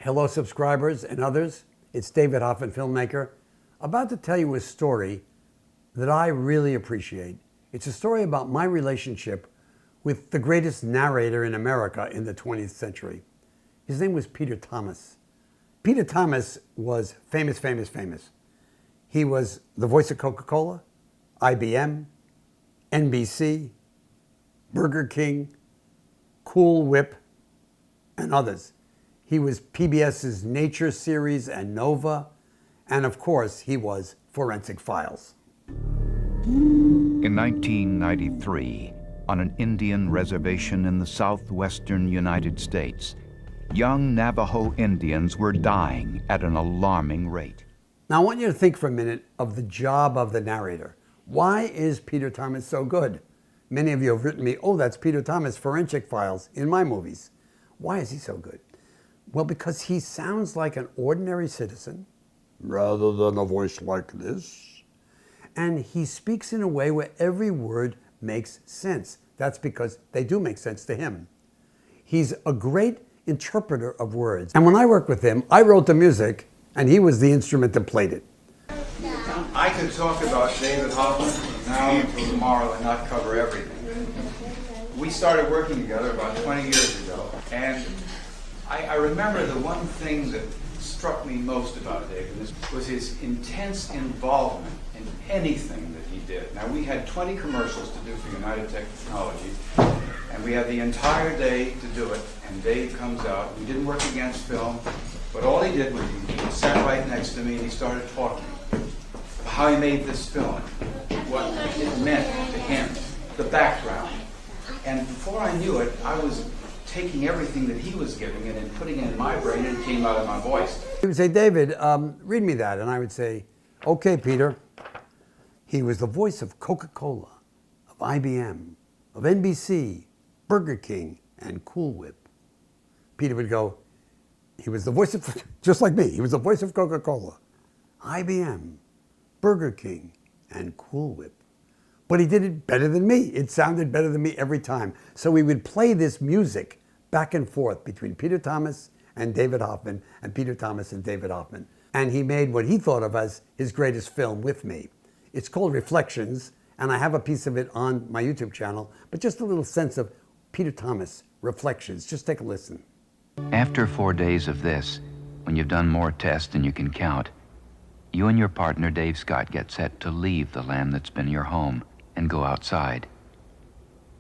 Hello, subscribers and others. It's David Hoffman, filmmaker, about to tell you a story that I really appreciate. It's a story about my relationship with the greatest narrator in America in the 20th century. His name was Peter Thomas. Peter Thomas was famous. He was the voice of Coca-Cola, IBM, NBC, Burger King, Cool Whip, and others. He was PBS's Nature series and Nova, and of course, he was Forensic Files. In 1993, on an Indian reservation in the southwestern United States, young Navajo Indians were dying at an alarming rate. Now, I want you to think for a minute of the job of the narrator. Why is Peter Thomas so good? Many of you have written me, oh, that's Peter Thomas, Forensic Files, in my movies. Why is he so good? Well, because he sounds like an ordinary citizen, rather than a voice like this. And he speaks in a way where every word makes sense. That's because they do make sense to him. He's a great interpreter of words. And when I worked with him, I wrote the music, and he was the instrument that played it. I could talk about David Hoffman now until tomorrow and not cover everything. We started working together about 20 years ago, and I remember the one thing that struck me most about David was his intense involvement in anything that he did. Now, we had 20 commercials to do for United Technology, and we had the entire day to do it, and Dave comes out. We didn't work against film, but all he did was he sat right next to me and he started talking about how he made this film, what it meant to him, the background. And before I knew it, I was taking everything that he was giving it and putting it in my brain, and it came out of my voice. He would say, David, read me that. And I would say, okay, Peter. He was the voice of Coca-Cola, of IBM, of NBC, Burger King, and Cool Whip. Peter would go, he was the voice of, just like me, he was the voice of Coca-Cola, IBM, Burger King, and Cool Whip. But he did it better than me. It sounded better than me every time. So we would play this music back and forth between Peter Thomas and David Hoffman, and Peter Thomas and David Hoffman. And he made what he thought of as his greatest film with me. It's called Reflections, and I have a piece of it on my YouTube channel, but just a little sense of Peter Thomas, Reflections. Just take a listen. After 4 days of this, when you've done more tests than you can count, you and your partner, Dave Scott, get set to leave the land that's been your home and go outside.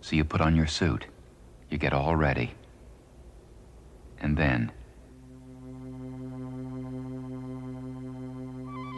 So you put on your suit, you get all ready, and then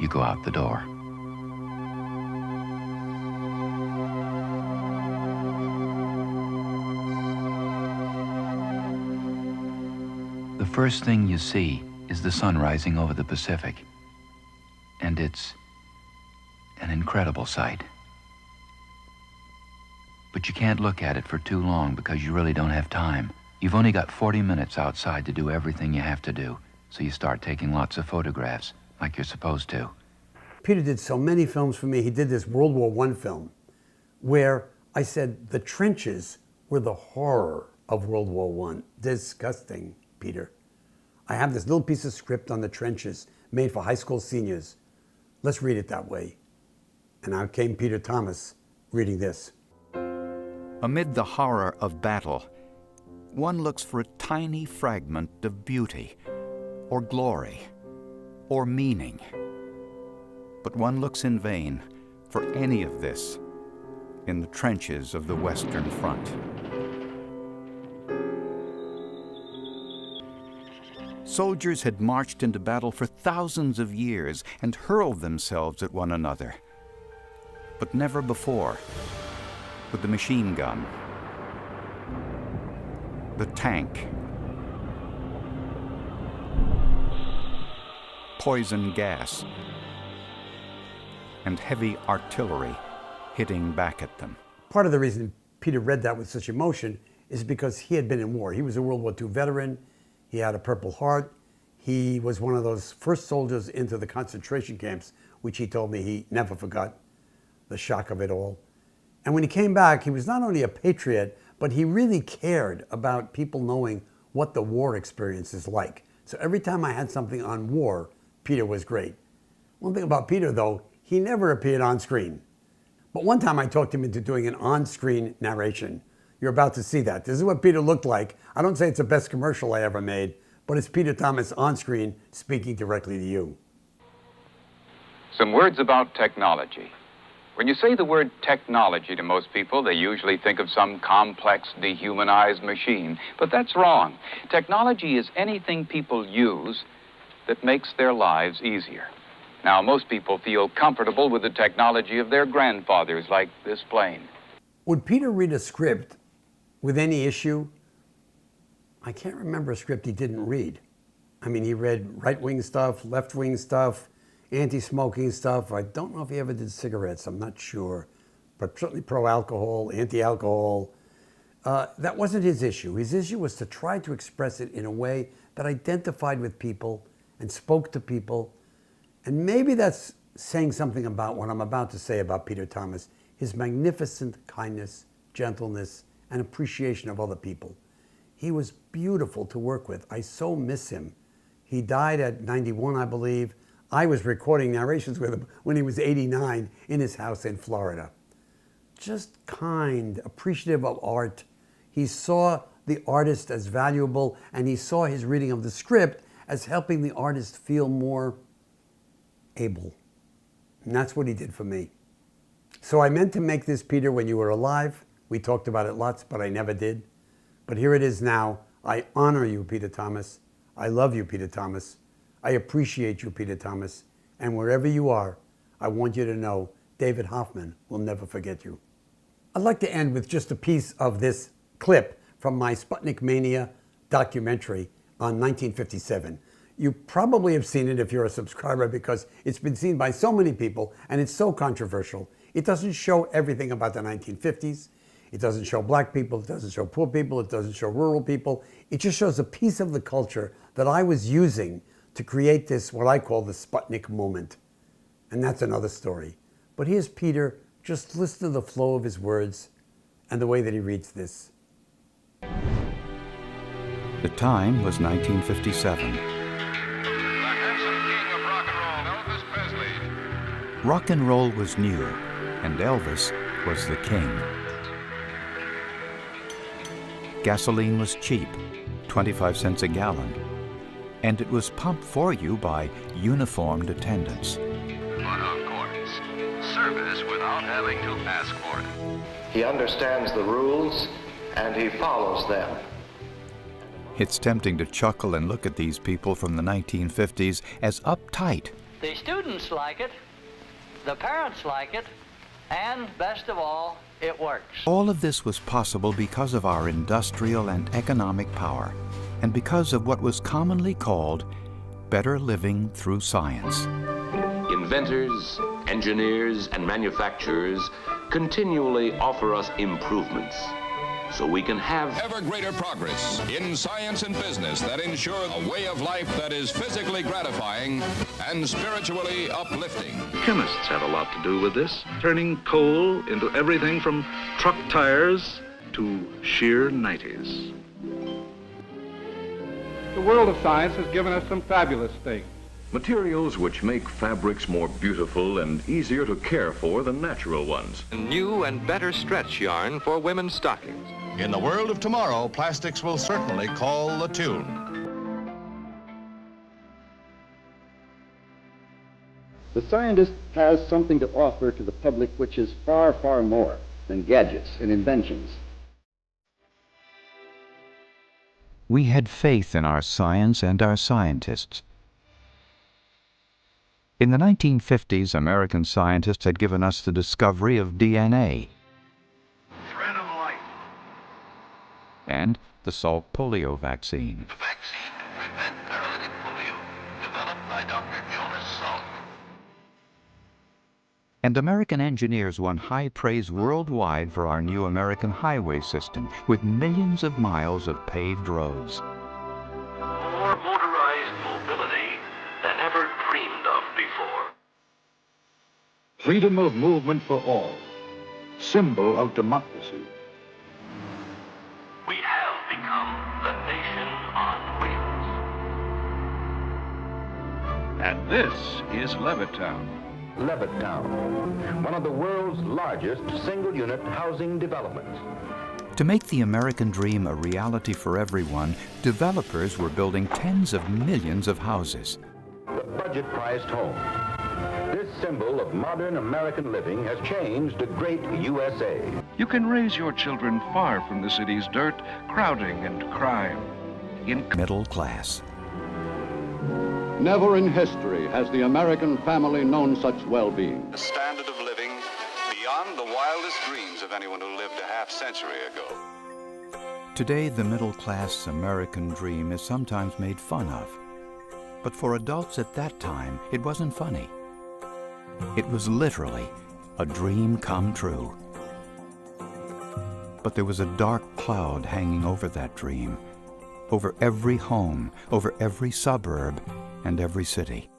you go out the door. The first thing you see is the sun rising over the Pacific, and it's an incredible sight. But you can't look at it for too long because you really don't have time. You've only got 40 minutes outside to do everything you have to do, so you start taking lots of photographs, like you're supposed to. Peter did so many films for me. He did this World War I film where I said the trenches were the horror of World War I. Disgusting, Peter. I have this little piece of script on the trenches made for high school seniors. Let's read it that way. And out came Peter Thomas reading this. Amid the horror of battle, one looks for a tiny fragment of beauty, or glory, or meaning. But one looks in vain for any of this in the trenches of the Western Front. Soldiers had marched into battle for thousands of years and hurled themselves at one another. But never before with the machine gun, the tank, poison gas, and heavy artillery hitting back at them. Part of the reason Peter read that with such emotion is because he had been in war. He was a World War II veteran. He had a Purple Heart. He was one of those first soldiers into the concentration camps, which he told me he never forgot, the shock of it all. And when he came back, he was not only a patriot, but he really cared about people knowing what the war experience is like. So every time I had something on war, Peter was great. One thing about Peter, though, he never appeared on screen. But one time I talked him into doing an on-screen narration. You're about to see that. This is what Peter looked like. I don't say it's the best commercial I ever made, but it's Peter Thomas on screen speaking directly to you. Some words about technology. When you say the word technology to most people, they usually think of some complex, dehumanized machine. But that's wrong. Technology is anything people use that makes their lives easier. Now, most people feel comfortable with the technology of their grandfathers, like this plane. Would Peter read a script with any issue? I can't remember a script he didn't read. I mean, he read right-wing stuff, left-wing stuff, anti-smoking stuff. I don't know if he ever did cigarettes, I'm not sure. But certainly pro-alcohol, anti-alcohol. That wasn't his issue. His issue was to try to express it in a way that identified with people and spoke to people. And maybe that's saying something about what I'm about to say about Peter Thomas, his magnificent kindness, gentleness, and appreciation of other people. He was beautiful to work with. I so miss him. He died at 91, I believe. I was recording narrations with him when he was 89 in his house in Florida. Just kind, appreciative of art. He saw the artist as valuable, and he saw his reading of the script as helping the artist feel more able. And that's what he did for me. So I meant to make this, Peter, when you were alive. We talked about it lots, but I never did. But here it is now. I honor you, Peter Thomas. I love you, Peter Thomas. I appreciate you, Peter Thomas. And wherever you are, I want you to know David Hoffman will never forget you. I'd like to end with just a piece of this clip from my Sputnik Mania documentary on 1957. You probably have seen it if you're a subscriber because it's been seen by so many people and it's so controversial. It doesn't show everything about the 1950s. It doesn't show black people. It doesn't show poor people. It doesn't show rural people. It just shows a piece of the culture that I was using to create this, what I call the Sputnik moment. And that's another story. But here's Peter. Just listen to the flow of his words and the way that he reads this. The time was 1957. Rock and roll was new, and Elvis was the king. Gasoline was cheap, 25 cents a gallon, and it was pumped for you by uniformed attendants. But of course, service without having to ask for it. He understands the rules, and he follows them. It's tempting to chuckle and look at these people from the 1950s as uptight. The students like it, the parents like it, and best of all, it works. All of this was possible because of our industrial and economic power, and because of what was commonly called better living through science. Inventors, engineers, and manufacturers continually offer us improvements so we can have ever greater progress in science and business that ensure a way of life that is physically gratifying and spiritually uplifting. Chemists have a lot to do with this, turning coal into everything from truck tires to sheer 90s. The world of science has given us some fabulous things. Materials which make fabrics more beautiful and easier to care for than natural ones. New and better stretch yarn for women's stockings. In the world of tomorrow, plastics will certainly call the tune. The scientist has something to offer to the public which is far, far more than gadgets and inventions. We had faith in our science and our scientists. In the 1950s, American scientists had given us the discovery of DNA thread of light. and the Salk polio vaccine. The vaccine to prevent paralytic polio, developed by Dr. Jonas Salk. And American engineers won high praise worldwide for our new American highway system with millions of miles of paved roads. More motorized mobility than ever dreamed of before. Freedom of movement for all, symbol of democracy. We have become the nation on wheels. And this is Levittown. Levittown, one of the world's largest single-unit housing developments. To make the American dream a reality for everyone, developers were building tens of millions of houses. The budget-priced home. This symbol of modern American living has changed the great USA. You can raise your children far from the city's dirt, crowding, and crime. In middle class. Never in history has the American family known such well-being. A standard of living beyond the wildest dreams of anyone who lived a half-century ago. Today, the middle-class American dream is sometimes made fun of. But for adults at that time, it wasn't funny. It was literally a dream come true. But there was a dark cloud hanging over that dream, over every home, over every suburb, and every city.